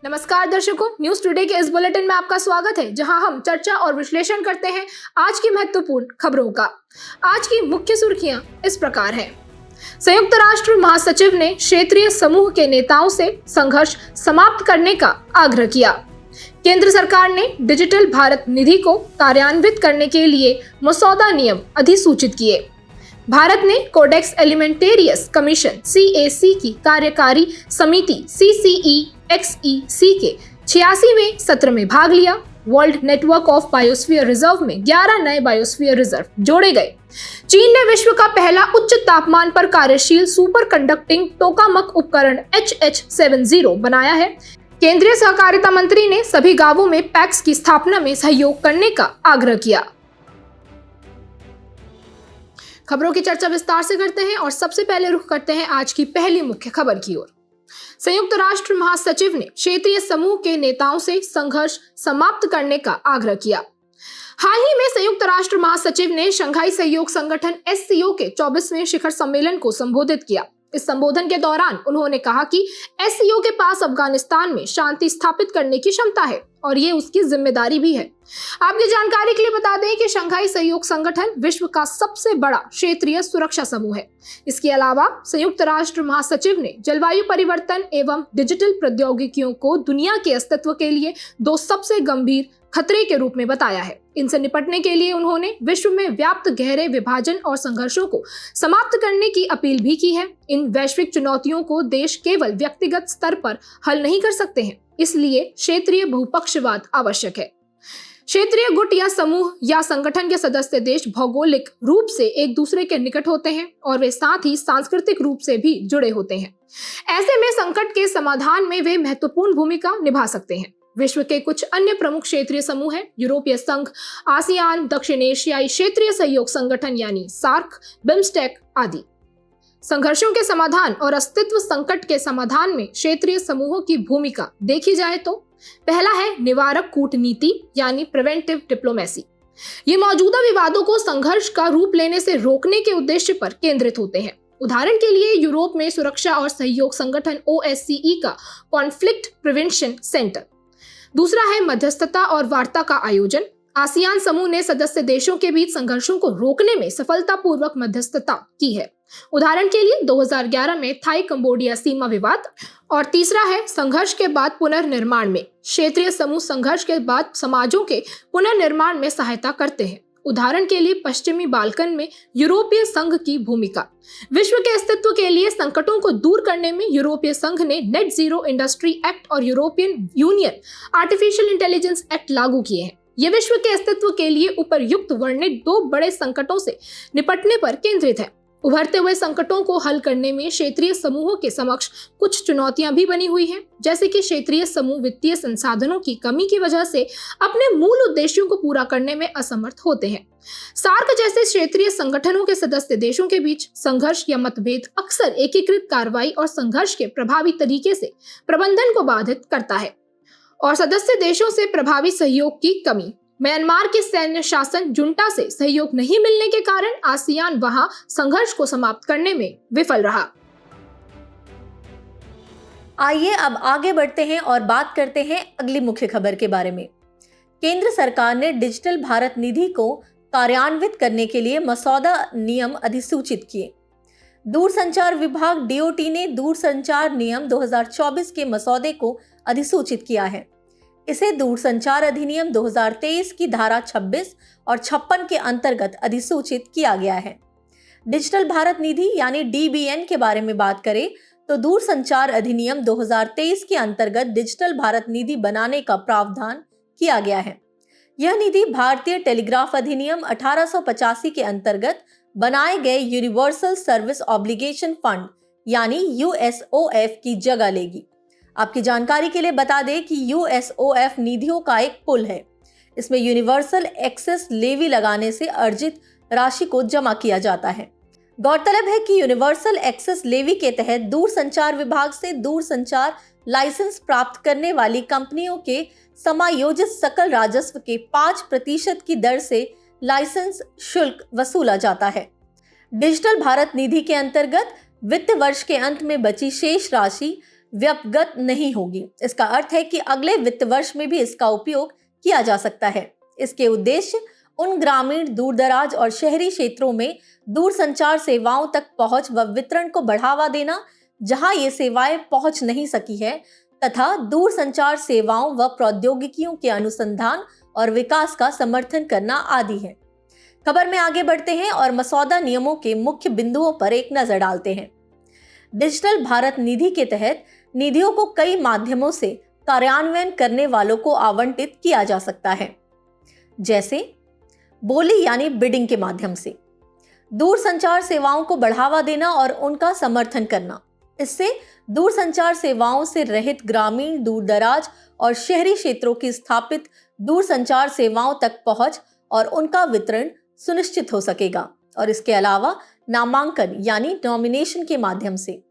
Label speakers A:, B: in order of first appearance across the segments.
A: नमस्कार दर्शकों, news today के इस बुलेटिन में आपका स्वागत है, जहां हम चर्चा और विश्लेषण करते हैं आज की महत्वपूर्ण खबरों का। आज की मुख्य सुर्खियां इस प्रकार हैं। संयुक्त राष्ट्र महासचिव ने क्षेत्रीय समूह के नेताओं से संघर्ष समाप्त करने का आग्रह किया। केंद्र सरकार ने डिजिटल भारत निधि को कार्यान्वित करने के लिए मसौदा नियम अधिसूचित किए। भारत ने कोडेक्स एलिमेंटेरियस कमीशन (CAC) की कार्यकारी समिति CCEXEC के 86वें सत्र में भाग लिया। World network of biosphere reserve में 11 नए बायोस्फीयर रिजर्व जोड़े गए। चीन ने विश्व का पहला उच्च तापमान पर कार्यशील सुपर कंडक्टिंग टोकामक उपकरण HH70 बनाया है। केंद्रीय सहकारिता मंत्री ने सभी गांवों में पैक्स की स्थापना में सहयोग करने का आग्रह किया। खबरों की चर्चा विस्तार से करते हैं और सबसे पहले रुख करते हैं आज की पहली मुख्य खबर की ओर। संयुक्त राष्ट्र महासचिव ने क्षेत्रीय समूह के नेताओं से संघर्ष समाप्त करने का आग्रह किया। हाल ही में संयुक्त राष्ट्र महासचिव ने शंघाई सहयोग संगठन SCO के 24वें शिखर सम्मेलन को संबोधित किया। इस संबोधन के दौरान उन्होंने कहा कि SCO के पास अफगानिस्तान में शांति स्थापित करने की क्षमता है और ये उसकी जिम्मेदारी भी है। आपकी जानकारी के लिए बता दें कि शंघाई सहयोग संगठन विश्व का सबसे बड़ा क्षेत्रीय सुरक्षा समूह है। इसके अलावा संयुक्त राष्ट्र महासचिव ने जलवायु परिवर्तन एवं डिजिटल प्रौद्योगिकियों को दुनिया के अस्तित्व के लिए दो सबसे गंभीर खतरे के रूप में बताया है। इनसे निपटने के लिए उन्होंने विश्व में व्याप्त गहरे विभाजन और संघर्षों को समाप्त करने की अपील भी की है। इन वैश्विक चुनौतियों को देश केवल व्यक्तिगत स्तर पर हल नहीं कर सकते हैं, इसलिए क्षेत्रीय बहुपक्षवाद आवश्यक है। क्षेत्रीय गुट या समूह या संगठन के सदस्य देश भौगोलिक रूप से एक दूसरे के निकट होते हैं और वे साथ ही सांस्कृतिक रूप से भी जुड़े होते हैं। ऐसे में संकट के समाधान में वे महत्वपूर्ण भूमिका निभा सकते हैं। विश्व के कुछ अन्य प्रमुख क्षेत्रीय समूह हैं यूरोपीय संघ, आसियान, दक्षिण एशियाई क्षेत्रीय सहयोग संगठन यानी सार्क, बिम्स्टेक आदि। संघर्षों के समाधान और अस्तित्व संकट के समाधान में क्षेत्रीय समूहों की भूमिका देखी जाए तो पहला है निवारक कूटनीति यानी प्रिवेंटिव डिप्लोमेसी। ये मौजूदा विवादों को संघर्ष का रूप लेने से रोकने के उद्देश्य पर केंद्रित होते हैं। उदाहरण के लिए यूरोप में सुरक्षा और सहयोग संगठन OSCE का कॉन्फ्लिक्ट प्रिवेंशन सेंटर। दूसरा है मध्यस्थता और वार्ता का आयोजन। आसियान समूह ने सदस्य देशों के बीच संघर्षों को रोकने में सफलतापूर्वक मध्यस्थता की है। उदाहरण के लिए 2011 में थाई कंबोडिया सीमा विवाद। और तीसरा है संघर्ष के बाद पुनर्निर्माण में। क्षेत्रीय समूह संघर्ष के बाद समाजों के पुनर्निर्माण में सहायता करते हैं। उदाहरण के लिए पश्चिमी बाल्कन में यूरोपीय संघ की भूमिका। विश्व के अस्तित्व के लिए संकटों को दूर करने में यूरोपीय संघ ने नेट जीरो इंडस्ट्री एक्ट और European union artificial intelligence act लागू किए हैं। ये विश्व के अस्तित्व के लिए उपर्युक्त वर्णित दो बड़े संकटों से निपटने पर केंद्रित है। उभरते हुए संकटों को हल करने में क्षेत्रीय समूहों के समक्ष कुछ चुनौतियां भी बनी हुई हैं, जैसे कि क्षेत्रीय समूह वित्तीय संसाधनों की कमी की वजह से अपने मूल उद्देश्यों को पूरा करने में असमर्थ होते हैं। सार्क जैसे क्षेत्रीय संगठनों के सदस्य देशों के बीच संघर्ष या मतभेद अक्सर एकीकृत कार्रवाई और संघर्ष के प्रभावी तरीके से प्रबंधन को बाधित करता है। और सदस्य देशों से प्रभावी सहयोग की कमी। म्यांमार के सैन्य शासन जुंटा से सहयोग नहीं मिलने के कारण आसियान वहां संघर्ष को समाप्त करने में विफल रहा।
B: आइए अब आगे बढ़ते हैं और बात करते हैं अगली मुख्य खबर के बारे में। केंद्र सरकार ने डिजिटल भारत निधि को कार्यान्वित करने के लिए मसौदा नियम अधिसूचित किए। दूरसंचार विभाग DOT ने दूरसंचार नियम 2024 के मसौदे को अधिसूचित किया है। इसे दूरसंचार अधिनियम 2023 की धारा 26 और 56 के अंतर्गत अधिसूचित किया गया है। डिजिटल भारत निधि यानी DBN के बारे में बात करें तो दूरसंचार अधिनियम 2023 के अंतर्गत डिजिटल भारत निधि बनाने का प्रावधान किया गया है। यह निधि भारतीय टेलीग्राफ अधिनियम 1885 के अंतर्गत बनाए गए यूनिवर्सल सर्विस ऑब्लिगेशन फंड यानी USOF की जगह लेगी। आपकी जानकारी के लिए बता दें कि USOF निधियों का एक पुल है। इसमें यूनिवर्सल एक्सेस लेवी लगाने से अर्जित राशि को जमा किया जाता है। गौरतलब है कि यूनिवर्सल एक्सेस लेवी के तहत दूरसंचार विभाग से दूरसंचार लाइसेंस प्राप्त करने वाली कंपनियों के समायोजित सकल राजस्व के 5% की दर से लाइसेंस शुल्क वसूला जाता है। डिजिटल भारत निधि के अंतर्गत वित्त वर्ष के अंत में बची शेष राशि व्यपगत नहीं होगी। इसका अर्थ है कि अगले वित्त वर्ष में भी इसका उपयोग किया जा सकता है। इसके उद्देश्य उन ग्रामीण, दूरदराज और शहरी क्षेत्रों में दूरसंचार सेवाओं तक पहुंच व वितरण को बढ़ावा देना, जहां ये सेवाएं पहुंच नहीं सकी है, तथा दूरसंचार सेवाओं व प्रौद्योगिकियों के अनुसंधान और विकास का समर्थन करना आदि है। खबर में आगे बढ़ते हैं और मसौदा नियमों के मुख्य बिंदुओं पर एक नजर डालते हैं। डिजिटल भारत निधि के तहत निधियों को कई माध्यमों से कार्यान्वयन करने वालों को आवंटित किया जा सकता है, जैसे बोली यानी बिडिंग के माध्यम से, दूरसंचार सेवाओं को बढ़ावा देना और उनका समर्थन करना। इससे दूरसंचार सेवाओं से रहित ग्रामीण, दूरदराज और शहरी क्षेत्रों की स्थापित दूरसंचार सेवाओं तक पहुंच और उनका वितरण सुनिश्चित हो सकेगा। और इसके अलावा नामांकन यानी नॉमिनेशन के माध्यम से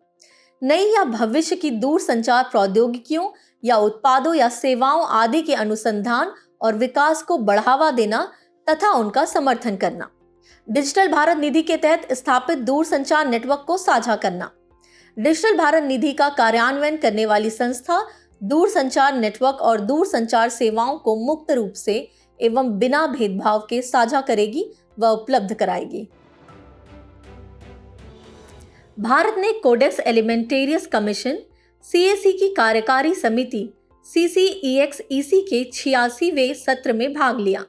B: नई या भविष्य की दूरसंचार प्रौद्योगिकियों या उत्पादों या सेवाओं आदि के अनुसंधान और विकास को बढ़ावा देना तथा उनका समर्थन करना। डिजिटल भारत निधि के तहत स्थापित दूरसंचार नेटवर्क को साझा करना। डिजिटल भारत निधि का कार्यान्वयन करने वाली संस्था दूरसंचार नेटवर्क और दूरसंचार सेवाओं को मुक्त रूप से एवं बिना भेदभाव के साझा करेगी व उपलब्ध कराएगी। भारत ने कोडेक्स एलिमेंटेरियस कमीशन (CAC) की कार्यकारी समिति CCEX-EC के 86वें सत्र में भाग लिया।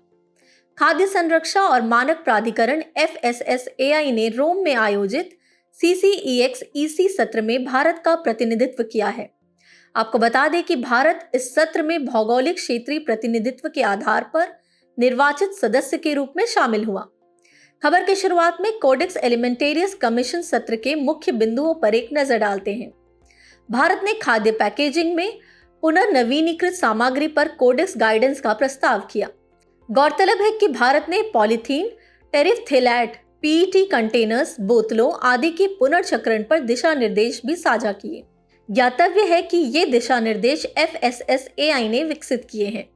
B: खाद्य संरक्षा और मानक प्राधिकरण FSSAI ने रोम में आयोजित CCEX-EC सत्र में भारत का प्रतिनिधित्व किया है। आपको बता दें कि भारत इस सत्र में भौगोलिक क्षेत्रीय प्रतिनिधित्व के आधार पर निर्वाचित सदस्य के रूप में शामिल हुआ। खबर की शुरुआत में कोडेक्स एलिमेंटेरियस कमीशन सत्र के मुख्य बिंदुओं पर एक नजर डालते हैं। भारत ने खाद्य पैकेजिंग में पुनर्नवीनीकृत सामग्री पर कोडेक्स गाइडेंस का प्रस्ताव किया। गौरतलब है कि भारत ने पॉलीथीन, टेरिफ्थेलैट, PET कंटेनर्स, बोतलों आदि के पुनर्चक्रण पर दिशा निर्देश भी साझा किए। ज्ञातव्य है कि ये दिशा निर्देश FSSAI ने विकसित किए हैं।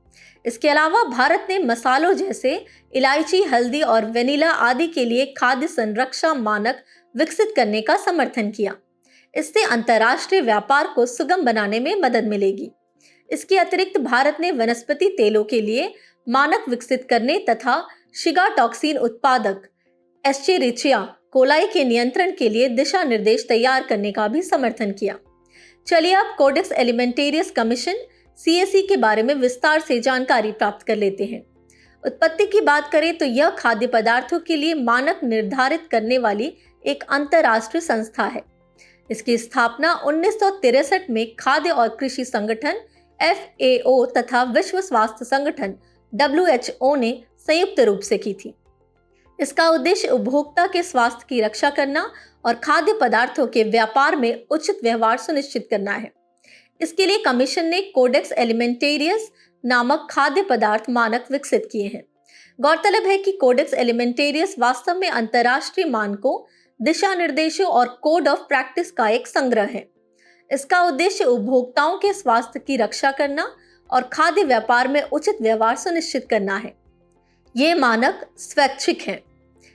B: इसके अलावा भारत ने मसालों जैसे इलायची, हल्दी और वेनिला आदि के लिए खाद्य संरक्षा मानक विकसित करने का समर्थन किया। इससे अंतर्राष्ट्रीय व्यापार को सुगम बनाने में मदद मिलेगी। इसके अतिरिक्त भारत ने वनस्पति तेलों के लिए मानक विकसित करने तथा शिगा टॉक्सिन उत्पादक एस्चेरिचिया कोलाई के नियंत्रण के लिए दिशा निर्देश तैयार करने का भी समर्थन किया। चलिए अब कोडेक्स एलिमेंटेरियस कमीशन CAC के बारे में विस्तार से जानकारी प्राप्त कर लेते हैं। उत्पत्ति की बात करें तो यह खाद्य पदार्थों के लिए मानक निर्धारित करने वाली एक अंतर्राष्ट्रीय संस्था है। इसकी स्थापना 1963 में खाद्य और कृषि संगठन FAO तथा विश्व स्वास्थ्य संगठन WHO ने संयुक्त रूप से की थी। इसका उद्देश्य उपभोक्ता के स्वास्थ्य की रक्षा करना और खाद्य पदार्थों के व्यापार में उचित व्यवहार सुनिश्चित करना है। इसके लिए कमीशन ने कोडेक्स एलिमेंटेरियस नामक खाद्य पदार्थ मानक विकसित किए हैं। गौरतलब है कि कोडेक्स एलिमेंटेरियस वास्तव में अंतर्राष्ट्रीय मानकों, दिशा निर्देशों और कोड ऑफ प्रैक्टिस का एक संग्रह है। इसका उद्देश्य उपभोक्ताओं के स्वास्थ्य की रक्षा करना और खाद्य व्यापार में उचित व्यवहार सुनिश्चित करना है। ये मानक स्वैच्छिक हैं।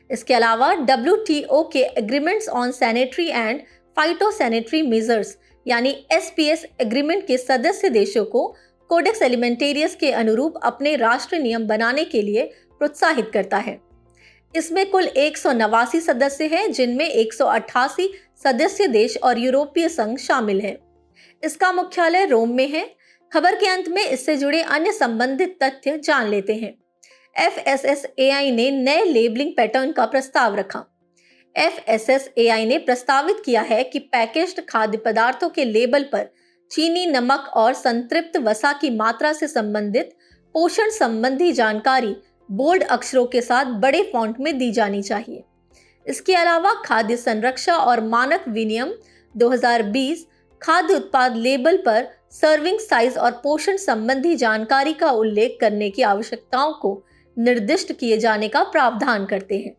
B: इसके अलावा WTO के agreements on sanitary and phytosanitary measures यानी SPS एग्रीमेंट के सदस्य देशों को कोडेक्स एलिमेंटेरियस के अनुरूप अपने राष्ट्रीय नियम बनाने के लिए प्रोत्साहित करता है। इसमें कुल 189 सदस्य हैं, जिनमें 188 सदस्य देश और यूरोपीय संघ शामिल हैं। इसका मुख्यालय रोम में है। खबर के अंत में इससे जुड़े अन्य संबंधित तथ्य जान लेते हैं। FSSAI ने नए लेबलिंग पैटर्न का प्रस्ताव रखा। FSSAI ने प्रस्तावित किया है कि पैकेज्ड खाद्य पदार्थों के लेबल पर चीनी, नमक और संतृप्त वसा की मात्रा से संबंधित पोषण संबंधी जानकारी बोल्ड अक्षरों के साथ बड़े फॉन्ट में दी जानी चाहिए। इसके अलावा खाद्य संरक्षा और मानक विनियम 2020 खाद्य उत्पाद लेबल पर सर्विंग साइज और पोषण संबंधी जानकारी का उल्लेख करने की आवश्यकताओं को निर्दिष्ट किए जाने का प्रावधान करते हैं।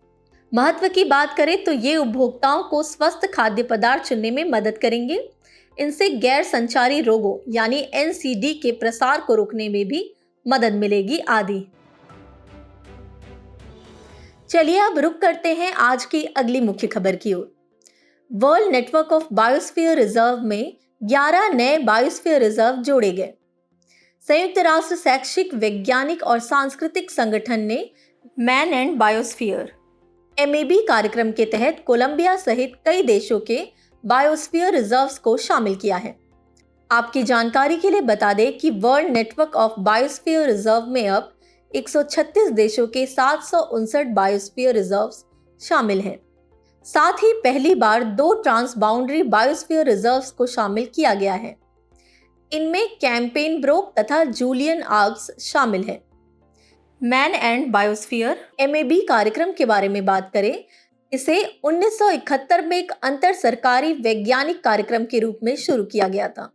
B: महत्व की बात करें तो ये उपभोक्ताओं को स्वस्थ खाद्य पदार्थ चुनने में मदद करेंगे। इनसे गैर संचारी रोगों यानी NCD के प्रसार को रोकने में भी मदद मिलेगी आदि। चलिए अब रुक करते हैं आज की अगली मुख्य खबर की ओर। World network of biosphere reserve में 11 नए बायोस्फीयर रिजर्व जोड़े गए। संयुक्त राष्ट्र शैक्षिक, वैज्ञानिक और सांस्कृतिक संगठन ने मैन एंड बायोस्फीयर (MAB) कार्यक्रम के तहत कोलंबिया सहित कई देशों के बायोस्फीयर रिजर्व्स को शामिल किया है। आपकी जानकारी के लिए बता दें कि world network of biosphere reserve में अब 136 देशों के 759 बायोस्फीयर रिजर्व्स शामिल हैं। साथ ही पहली बार 2 ट्रांसबाउंडरी बायोस्फीयर रिजर्व्स को शामिल किया गया है। इनमें कैंपेनब्रोक तथा जूलियन आल्प्स शामिल हैं। मैन एंड बायोस्फीयर (MAB) कार्यक्रम के बारे में बात करें, इसे 1971 में एक अंतर सरकारी वैज्ञानिक कार्यक्रम के रूप में शुरू किया गया था।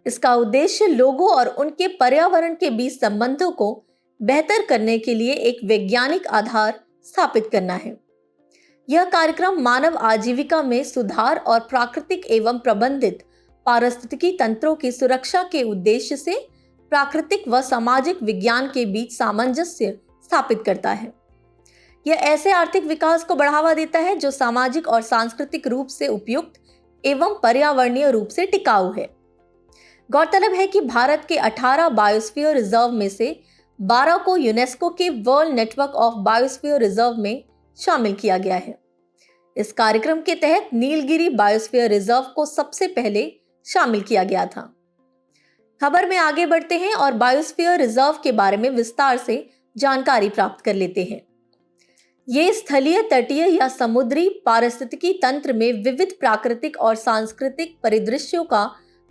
B: इसका उद्देश्य लोगों और उनके पर्यावरण के बीच संबंधों को बेहतर करने के लिए एक वैज्ञानिक आधार स्थापित करना है। यह कार्यक्रम मानव आजीविका में सुधार और प्राकृतिक एवं प्रबंधित पारिस्थितिकी तंत्रों की सुरक्षा के उद्देश्य से प्राकृतिक व सामाजिक विज्ञान के बीच सामंजस्य स्थापित करता है। यह ऐसे आर्थिक विकास को बढ़ावा देता है जो सामाजिक और सांस्कृतिक रूप से उपयुक्त एवं पर्यावरणीय रूप से टिकाऊ है। गौरतलब है कि भारत के 18 बायोस्फीयर रिजर्व में से 12 को यूनेस्को के world network of biosphere reserve में शामिल किया गया है। इस कार्यक्रम के तहत नीलगिरी बायोस्फीयर रिजर्व को सबसे पहले शामिल किया गया था। खबर में आगे बढ़ते हैं और बायोस्फीयर रिजर्व के बारे में विस्तार से जानकारी प्राप्त कर लेते हैं। ये स्थलीय, तटीय या समुद्री पारिस्थितिकी तंत्र में विविध प्राकृतिक और सांस्कृतिक परिदृश्यों का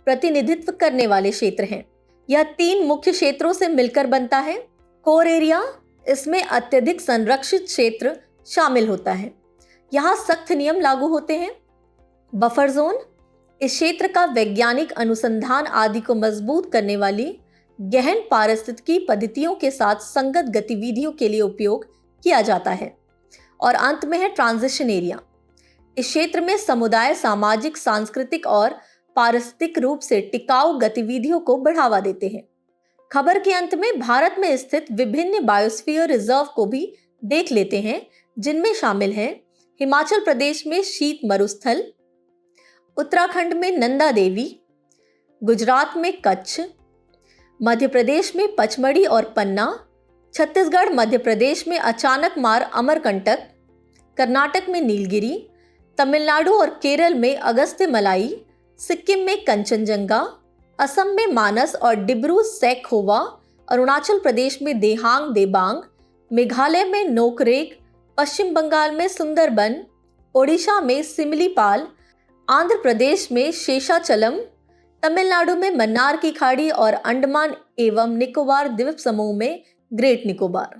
B: प्रतिनिधित्व करने वाले क्षेत्र हैं। यह 3 मुख्य क्षेत्रों से मिलकर बनता है। कोर एरिया, इसमें अत्यधिक संरक्षित क्षेत्र शामिल होता है। यहाँ सख्त नियम लागू होते हैं। बफर जोन, इस क्षेत्र का वैज्ञानिक अनुसंधान आदि को मजबूत करने वाली गहन पारिस्थितिकी पद्धतियों के साथ संगत गतिविधियों के लिए उपयोग किया जाता है। और अंत में है ट्रांजिशन एरिया। इस क्षेत्र में समुदाय सामाजिक, सांस्कृतिक और पारिस्थितिक रूप से टिकाऊ गतिविधियों को बढ़ावा देते हैं। खबर के अंत में भारत में स्थित विभिन्न बायोस्फीयर रिजर्व को भी देख लेते हैं, जिनमें शामिल हैं हिमाचल प्रदेश में शीत मरुस्थल, उत्तराखंड में नंदा देवी, गुजरात में कच्छ, मध्य प्रदेश में पचमढ़ी और पन्ना, छत्तीसगढ़ मध्य प्रदेश में अचानक मार अमरकंटक, कर्नाटक में नीलगिरी, तमिलनाडु और केरल में अगस्त्य मलाई, सिक्किम में कंचनजंगा, असम में मानस और डिब्रू सैखोवा, अरुणाचल प्रदेश में देहांग देबांग, मेघालय में नोकरेक, पश्चिम बंगाल में सुंदरबन, ओडिशा में सिमलीपाल, आंध्र प्रदेश में शेषाचलम, तमिलनाडु में मन्नार की खाड़ी और अंडमान एवं निकोबार द्वीप समूह में ग्रेट निकोबार।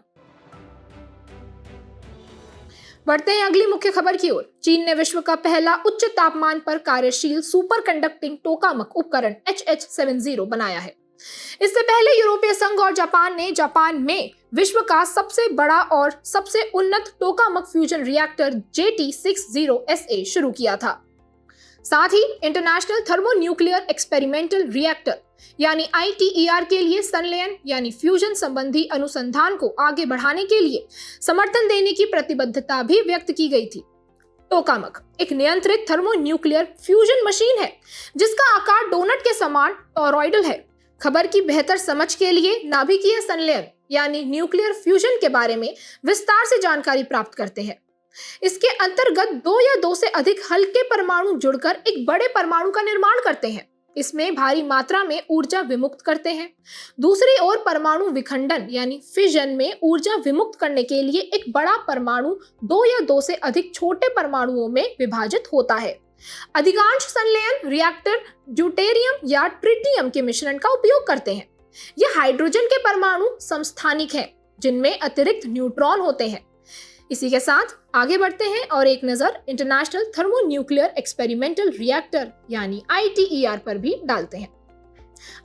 A: बढ़ते हैं अगली मुख्य खबर की ओर। चीन ने विश्व का पहला उच्च तापमान पर कार्यशील सुपर कंडक्टिंग टोकामक उपकरण HH70 बनाया है। इससे पहले यूरोपीय संघ और जापान ने जापान में विश्व का सबसे बड़ा और सबसे उन्नत टोकामक फ्यूजन रिएक्टर JT60SA शुरू किया था। साथ ही इंटरनेशनल थर्मोन्यूक्लियर एक्सपेरिमेंटल रिएक्टर यानी ITER के लिए संलयन यानी फ्यूजन संबंधी अनुसंधान को आगे बढ़ाने के लिए समर्थन देने की प्रतिबद्धता भी व्यक्त की गई थी। टोकामक एक नियंत्रित थर्मोन्यूक्लियर फ्यूजन मशीन है जिसका आकार डोनट के समान टॉरॉइडल है। खबर की बेहतर समझ के लिए नाभिकीय संलयन यानी न्यूक्लियर फ्यूजन के बारे में विस्तार से जानकारी प्राप्त करते हैं। इसके अंतर्गत 2 या 2 से अधिक हल्के परमाणु जुड़कर एक बड़े परमाणु का निर्माण करते हैं। इसमें भारी मात्रा में ऊर्जा विमुक्त करते हैं। दूसरी ओर परमाणु विखंडन यानी फिजन में ऊर्जा विमुक्त करने के लिए एक बड़ा परमाणु 2 या 2 से अधिक छोटे परमाणुओं में विभाजित होता है। अधिकांश संलयन रिएक्टर ड्यूटेरियम या ट्रिटियम के मिश्रण का उपयोग करते हैं। यह हाइड्रोजन के परमाणु समस्थानिक हैं जिनमें अतिरिक्त न्यूट्रॉन होते हैं। इसी के साथ आगे बढ़ते हैं और एक नजर इंटरनेशनल थर्मोन्यूक्लियर एक्सपेरिमेंटल रिएक्टर यानी ITER पर भी डालते हैं।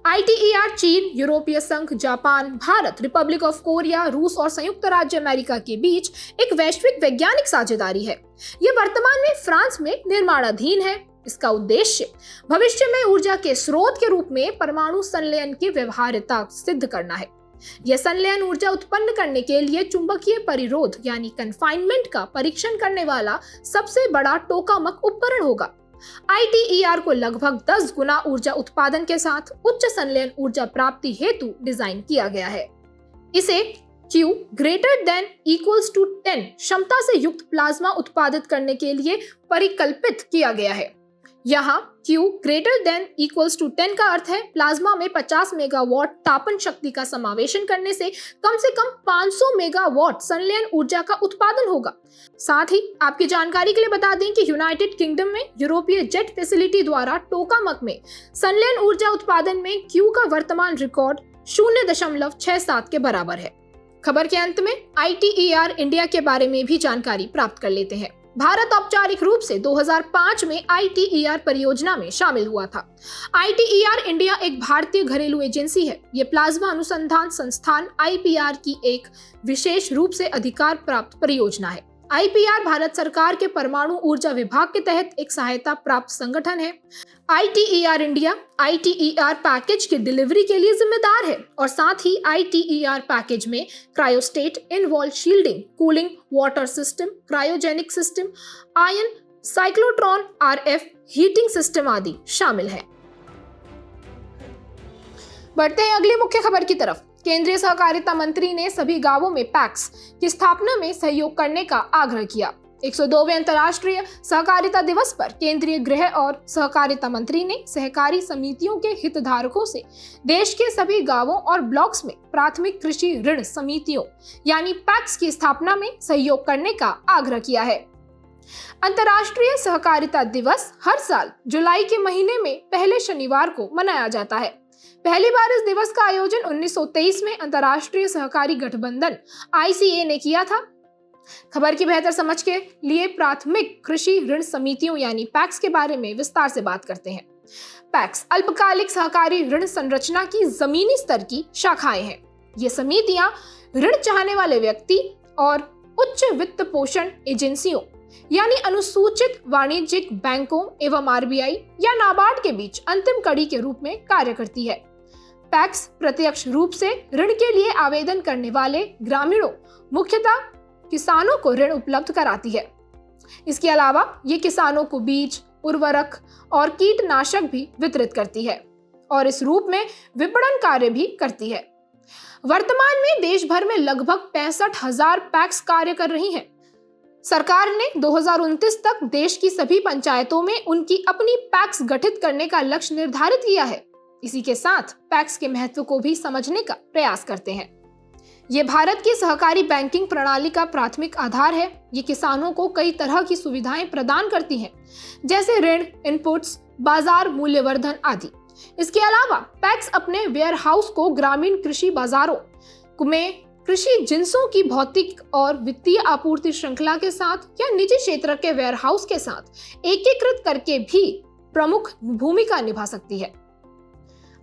A: ITER चीन, यूरोपीय संघ, Japan, Bharat, Republic of Korea, रूस और संयुक्त राज्य अमेरिका के बीच एक वैश्विक वैज्ञानिक साझेदारी है। यह वर्तमान में फ्रांस में निर्माणाधीन है। इसका उद्देश्य भविष्य में ऊर्जा के स्रोत के रूप में परमाणु संलयन की व्यवहार्यता सिद्ध करना है। यह संलयन ऊर्जा उत्पन्न करने के लिए चुंबकीय परिरोध यानी कन्फाइनमेंट का परीक्षण करने वाला सबसे बड़ा टोकामक उपकरण होगा। ITER को लगभग 10 गुना ऊर्जा उत्पादन के साथ उच्च संलयन ऊर्जा प्राप्ति हेतु डिजाइन किया गया है। इसे Q greater than equals to 10 क्षमता से युक्त प्लाज्मा उत्पादित करने के लिए परिकल्पित किया गया है। यहाँ Q greater than equals to 10 का अर्थ है प्लाज्मा में 50 मेगावाट तापन शक्ति का समावेशन करने से कम 500 मेगावाट संलयन ऊर्जा का उत्पादन होगा। साथ ही आपकी जानकारी के लिए बता दें कि यूनाइटेड किंगडम में यूरोपीय जेट फैसिलिटी द्वारा टोकामक में संलयन ऊर्जा उत्पादन में Q का वर्तमान रिकॉर्ड 0.67 के बराबर है। खबर के अंत में ITER इंडिया के बारे में भी जानकारी प्राप्त कर लेते हैं। भारत औपचारिक रूप से 2005 में ITER परियोजना में शामिल हुआ था। ITER इंडिया एक भारतीय घरेलू एजेंसी है। ये प्लाज्मा अनुसंधान संस्थान IPR की एक विशेष रूप से अधिकार प्राप्त परियोजना है। IPR भारत सरकार के परमाणु ऊर्जा विभाग के तहत एक सहायता प्राप्त संगठन है। ITER इंडिया ITER पैकेज की डिलीवरी के लिए जिम्मेदार है और साथ ही ITER पैकेज में cryostat, involve shielding, cooling, water system, cryogenic system, ion cyclotron RF heating system आदि शामिल है। बढ़ते हैं अगली मुख्य खबर की तरफ। केंद्रीय सहकारिता मंत्री ने सभी गांवों में पैक्स की स्थापना में सहयोग करने का आग्रह किया। 102वें अंतर्राष्ट्रीय सहकारिता दिवस पर केंद्रीय गृह और सहकारिता मंत्री ने सहकारी समितियों के हितधारकों से देश के सभी गांवों और ब्लॉक्स में प्राथमिक कृषि ऋण समितियों यानी पैक्स की स्थापना में सहयोग करने का आग्रह किया है। अंतर्राष्ट्रीय सहकारिता दिवस हर साल जुलाई के महीने में पहले शनिवार को मनाया जाता है। पहली बार इस दिवस का आयोजन 1923 में अंतर्राष्ट्रीय सहकारी गठबंधन ICA ने किया था। खबर की बेहतर समझ के लिए प्राथमिक कृषि ऋण समितियों यानी पैक्स के बारे में विस्तार से बात करते हैं। पैक्स अल्पकालिक सहकारी ऋण संरचना की जमीनी स्तर की शाखाएं हैं। ये समितियां ऋण चाहने वाले व्यक्ति और उच्च वित्त पोषण एजेंसियों यानी अनुसूचित वाणिज्यिक बैंकों एवं RBI या नाबार्ड के बीच अंतिम कड़ी के रूप में कार्य करती है। पैक्स प्रत्यक्ष रूप से ऋण के लिए आवेदन करने वाले ग्रामीणों मुख्यतः किसानों को ऋण उपलब्ध कराती है। इसके अलावा ये किसानों को बीज, उर्वरक और कीटनाशक भी वितरित करती है और इस रूप में विपणन कार्य भी करती है। वर्तमान में देश भर में लगभग 65,000 पैक्स कार्य कर रही हैं। सरकार ने 2029 तक देश की सभी पंचायतों में उनकी अपनी पैक्स गठित करने का लक्ष्य निर्धारित किया है। इसी के साथ पैक्स के महत्व को भी समझने का प्रयास करते हैं। ये भारत की सहकारी बैंकिंग प्रणाली का प्राथमिक आधार है। ये किसानों को कई तरह की सुविधाएं प्रदान करती हैं, जैसे ऋण, इनपुट्स, बाजार मूल्यवर्धन आदि। इसके अलावा पैक्स अपने वेयर हाउस को ग्रामीण कृषि बाजारों में कृषि जिंसों की भौतिक और वित्तीय आपूर्ति श्रृंखला के साथ या निजी क्षेत्र के वेयर हाउस के साथ एकीकृत करके भी प्रमुख भूमिका निभा सकती है।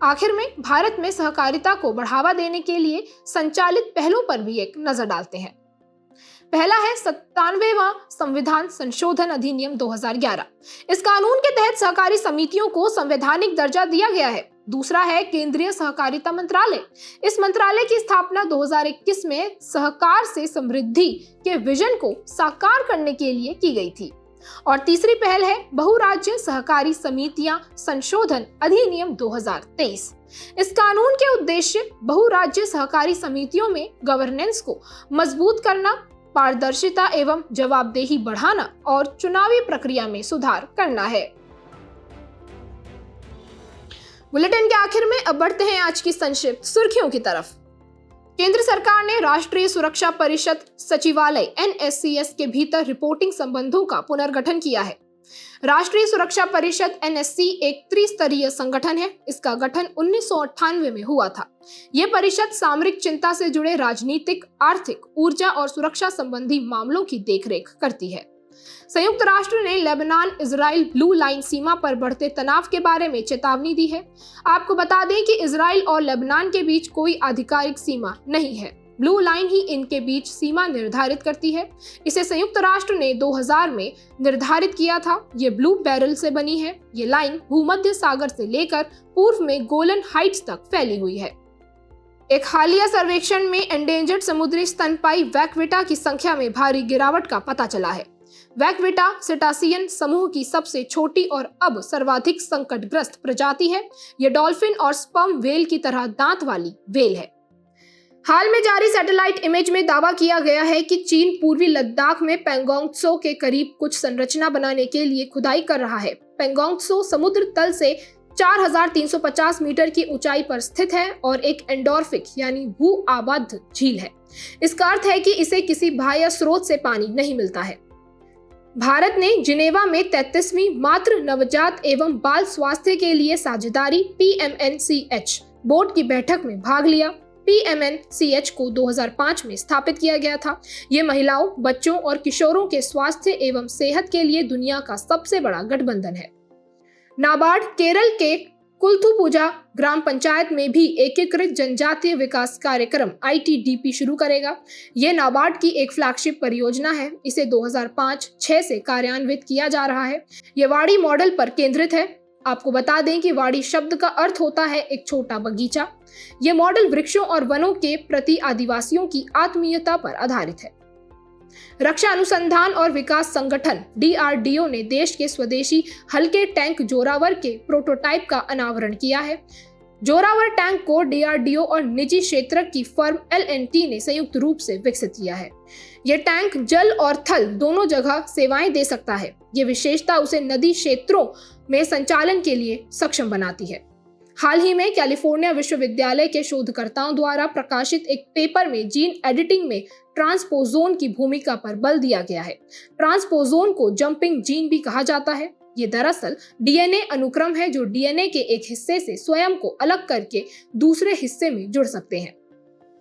A: आखिर में भारत में सहकारिता को बढ़ावा देने के लिए संचालित पहलों पर भी एक नजर डालते हैं। पहला है 97वां संविधान संशोधन अधिनियम 2011। इस कानून के तहत सहकारी समितियों को संवैधानिक दर्जा दिया गया है। दूसरा है केंद्रीय सहकारिता मंत्रालय। इस मंत्रालय की स्थापना 2021 में सहकार से समृद्धि के विजन को साकार करने के लिए की गई थी। और तीसरी पहल है बहुराज्य सहकारी समितियां संशोधन अधिनियम 2023। इस कानून के उद्देश्य बहुराज्य सहकारी समितियों में गवर्नेंस को मजबूत करना, पारदर्शिता एवं जवाबदेही बढ़ाना और चुनावी प्रक्रिया में सुधार करना है। बुलेटिन के आखिर में अब बढ़ते हैं आज की संक्षिप्त सुर्खियों की तरफ। केंद्र सरकार ने राष्ट्रीय सुरक्षा परिषद सचिवालय NSCS के भीतर रिपोर्टिंग संबंधों का पुनर्गठन किया है। राष्ट्रीय सुरक्षा परिषद NSC एक त्रिस्तरीय संगठन है। इसका गठन 1998 में हुआ था। यह परिषद सामरिक चिंता से जुड़े राजनीतिक, आर्थिक, ऊर्जा और सुरक्षा संबंधी मामलों की देखरेख करती है। संयुक्त राष्ट्र ने लेबनान इजराइल ब्लू लाइन सीमा पर बढ़ते तनाव के बारे में चेतावनी दी है। आपको बता दें कि इजराइल और लेबनान के बीच कोई आधिकारिक सीमा नहीं है। ब्लू लाइन ही इनके बीच सीमा निर्धारित करती है। इसे संयुक्त राष्ट्र ने 2000 में निर्धारित किया था। ये ब्लू बैरल से बनी है। ये लाइन भूमध्य सागर से लेकर पूर्व में गोलन हाइट्स तक फैली हुई है। एक हालिया सर्वेक्षण में एंडेंजर्ड समुद्री स्तनपाई वैक्विटा की संख्या में भारी गिरावट का पता चला है। वैक्विटा सिटासियन समूह की सबसे छोटी और अब सर्वाधिक संकटग्रस्त प्रजाति है। यह डॉल्फिन और स्पर्म वेल की तरह दांत वाली वेल है। हाल में जारी सैटेलाइट इमेज में दावा किया गया है कि चीन पूर्वी लद्दाख में पेंगोंग त्सो के करीब कुछ संरचना बनाने के लिए खुदाई कर रहा है। पेंगोंग त्सो समुद्र तल से 4350 मीटर की ऊंचाई पर स्थित है और एक एंडोर्फिक यानी भू आबद्ध झील है। इसका अर्थ है कि इसे किसी बाह्य स्रोत से पानी नहीं मिलता है। भारत ने जिनेवा में 33वीं मातृ नवजात एवं बाल स्वास्थ्य के लिए साझेदारी PMNCH बोर्ड की बैठक में भाग लिया। PMNCH को 2005 में स्थापित किया गया था। ये महिलाओं, बच्चों और किशोरों के स्वास्थ्य एवं सेहत के लिए दुनिया का सबसे बड़ा गठबंधन है। नाबार्ड केरल के कुल्थुपुजा ग्राम पंचायत में भी एकीकृत जनजातीय विकास कार्यक्रम ITDP शुरू करेगा। यह नाबार्ड की एक फ्लैगशिप परियोजना है। इसे 2005-06 से कार्यान्वित किया जा रहा है। यह वाड़ी मॉडल पर केंद्रित है। आपको बता दें कि वाड़ी शब्द का अर्थ होता है एक छोटा बगीचा। यह मॉडल वृक्षों और वनों के प्रति आदिवासियों की आत्मीयता पर आधारित है। रक्षा अनुसंधान और विकास संगठन DRDO ने देश के स्वदेशी हल्के टैंक जोरावर के प्रोटोटाइप का अनावरण किया है। जोरावर टैंक को DRDO और निजी क्षेत्र की फर्म L&T ने संयुक्त रूप से विकसित किया है। यह टैंक जल और थल दोनों जगह सेवाएं दे सकता है। यह विशेषता उसे नदी क्षेत्रों में संचालन के लिए सक्षम बनाती है। हाल ही में कैलिफोर्निया विश्वविद्यालय के शोधकर्ताओं द्वारा प्रकाशित एक पेपर में जीन एडिटिंग में ट्रांसपोजोन की भूमिका पर बल दिया गया है। ट्रांसपोजोन को जंपिंग जीन भी कहा जाता है। ये दरअसल DNA अनुक्रम है जो DNA के एक हिस्से से स्वयं को अलग करके दूसरे हिस्से में जुड़ सकते हैं।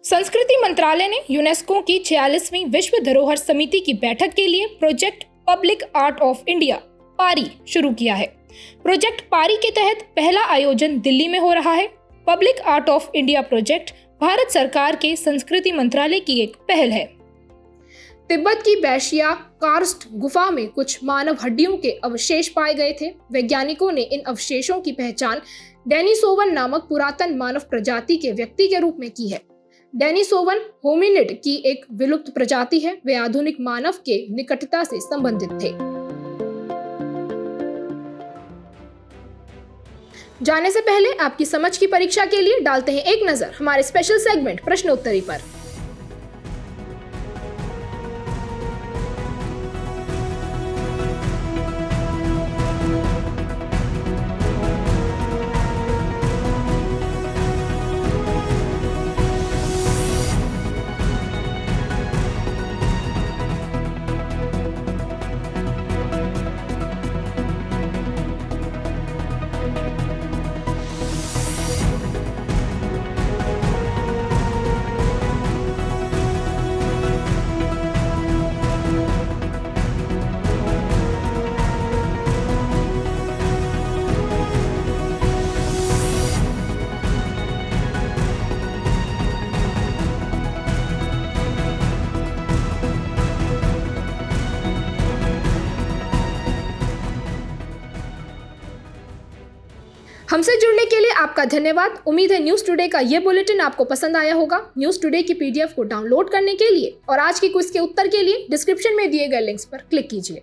A: संस्कृति मंत्रालय ने यूनेस्को की 46वीं विश्व धरोहर समिति की बैठक के लिए project public art of India पारी शुरू किया है। प्रोजेक्ट पारी के तहत पहला आयोजन दिल्ली में हो रहा है। Public art of India project Bharat सरकार के संस्कृति मंत्रालय की एक पहल है। तिब्बत की बैशिया कार्स्ट गुफा में कुछ मानव हड्डियों के अवशेष पाए गए थे। वैज्ञानिकों ने इन अवशेषों की पहचान डेनिसोवन नामक पुरातन मानव प्रजाति के व्यक्ति के रूप में की है। डेनिसोवन होमिनिड की एक विलुप्त प्रजाति है। वे आधुनिक मानव के निकटता से संबंधित थे। जाने से पहले आपकी समझ की परीक्षा के लिए डालते हैं एक नजर हमारे स्पेशल सेगमेंट प्रश्नोत्तरी पर। हमसे जुड़ने के लिए आपका धन्यवाद। उम्मीद है न्यूज टुडे का ये बुलेटिन आपको पसंद आया होगा। न्यूज टुडे की PDF को डाउनलोड करने के लिए और आज की क्विज के उत्तर के लिए डिस्क्रिप्शन में दिए गए लिंक्स पर क्लिक कीजिए।